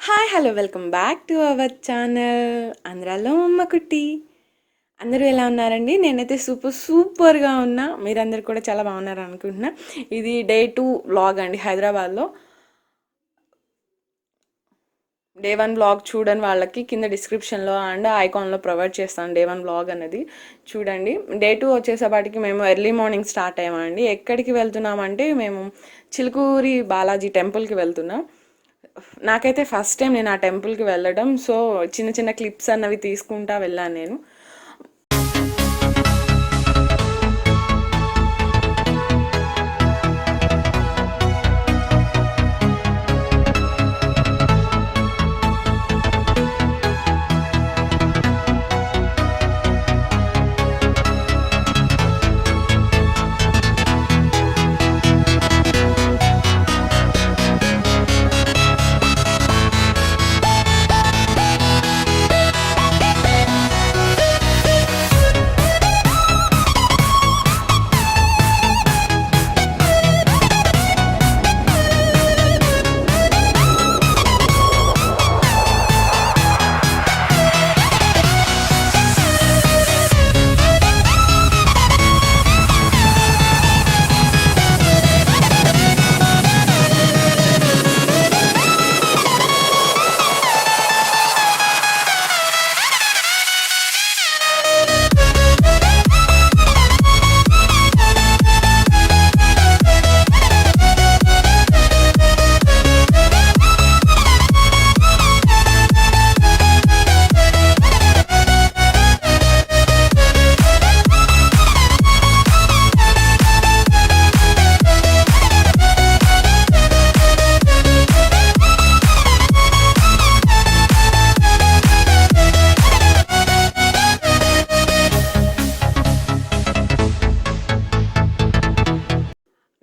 Hi hello welcome back to our channel ఆంధ్రాలో అమ్మ కుట్టి. అందరూ ఎలా ఉన్నారండి? నేనైతే సూపర్గా ఉన్నా. మీరందరూ కూడా చాలా బాగున్నారు అనుకుంటున్నా. ఇది డే 2 వ్లాగ్ అండి. హైదరాబాద్లో డే 1 వ్లాగ్ చూడని వాళ్ళకి కింద డిస్క్రిప్షన్లో అండ్ ఐకాన్లో ప్రొవైడ్ చేస్తాను డే 1 వ్లాగ్ అనేది చూడండి. డే 2 వచ్చేసేపాటికి మేము ఎర్లీ మార్నింగ్ స్టార్ట్ అయ్యామండి. ఎక్కడికి వెళ్తున్నామంటే మేము చిలుకూరి బాలాజీ టెంపుల్కి వెళ్తున్నాం. నాకైతే ఫస్ట్ టైం నేను ఆ టెంపుల్కి వెళ్ళడం. సో చిన్న చిన్న క్లిప్స్ అన్నవి తీసుకుంటా వెళ్ళాను నేను.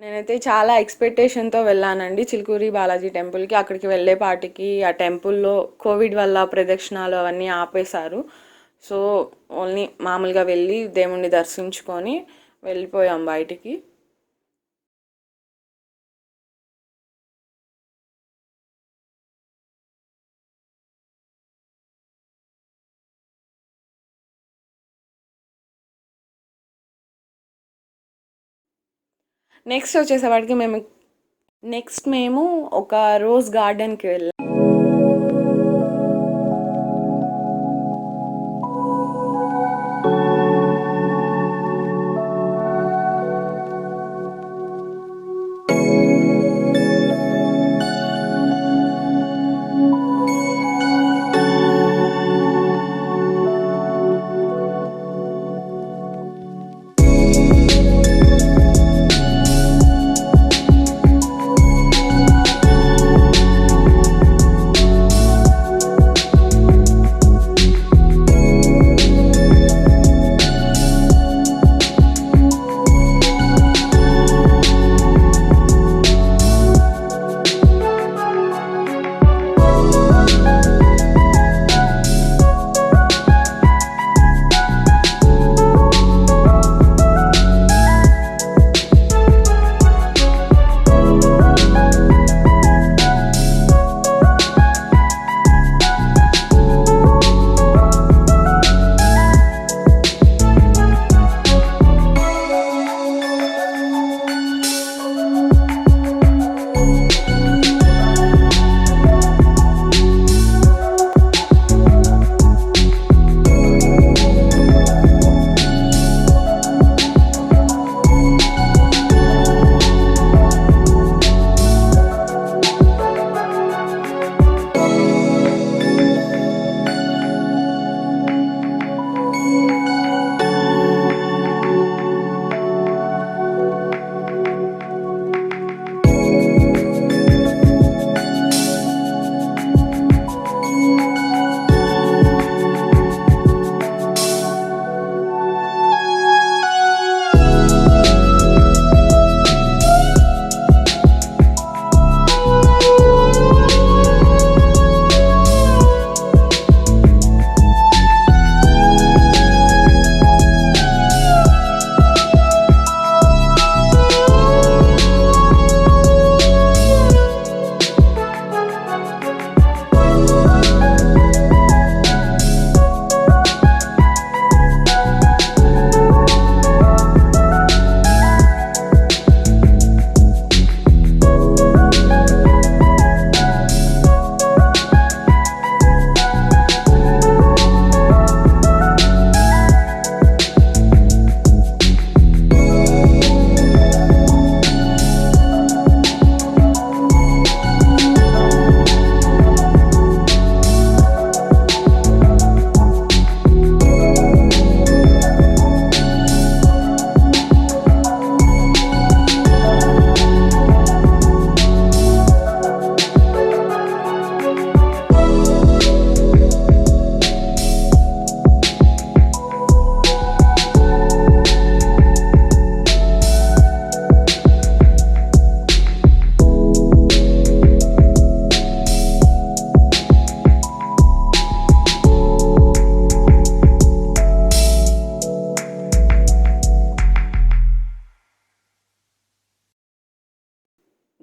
నేనైతే చాలా ఎక్స్పెక్టేషన్తో వెళ్ళానండి చిలుకూరి బాలాజీ టెంపుల్కి. అక్కడికి వెళ్ళేపాటికి ఆ టెంపుల్లో కోవిడ్ వల్ల ప్రదక్షిణాలు అవన్నీ ఆపేశారు. సో ఓన్లీ మామూలుగా వెళ్ళి దేవుణ్ణి దర్శించుకొని వెళ్ళిపోయాం బయటికి. నెక్స్ట్ మేము ఒక రోజ్ గార్డెన్కి వెళ్ళాం.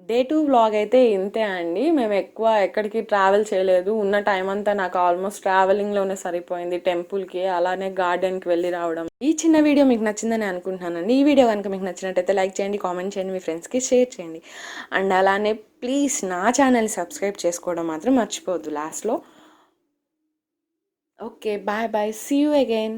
డే 2 వ్లాగ్ అయితే ఇంతే అండి. మేము ఎక్కువ ఎక్కడికి ట్రావెల్ చేయలేదు. ఉన్న టైం అంతా నాకు ఆల్మోస్ట్ ట్రావెలింగ్లోనే సరిపోయింది. టెంపుల్కి అలానే గార్డెన్కి వెళ్ళి రావడం. ఈ చిన్న వీడియో మీకు నచ్చిందని అనుకుంటున్నానండి. ఈ వీడియో కనుక మీకు నచ్చినట్టయితే లైక్ చేయండి, కామెంట్ చేయండి, మీ ఫ్రెండ్స్కి షేర్ చేయండి. అండ్ అలానే ప్లీజ్ నా ఛానల్ సబ్స్క్రైబ్ చేసుకోవడం మాత్రం మర్చిపోవద్దు లాస్ట్లో. Okay, bye bye, see you again.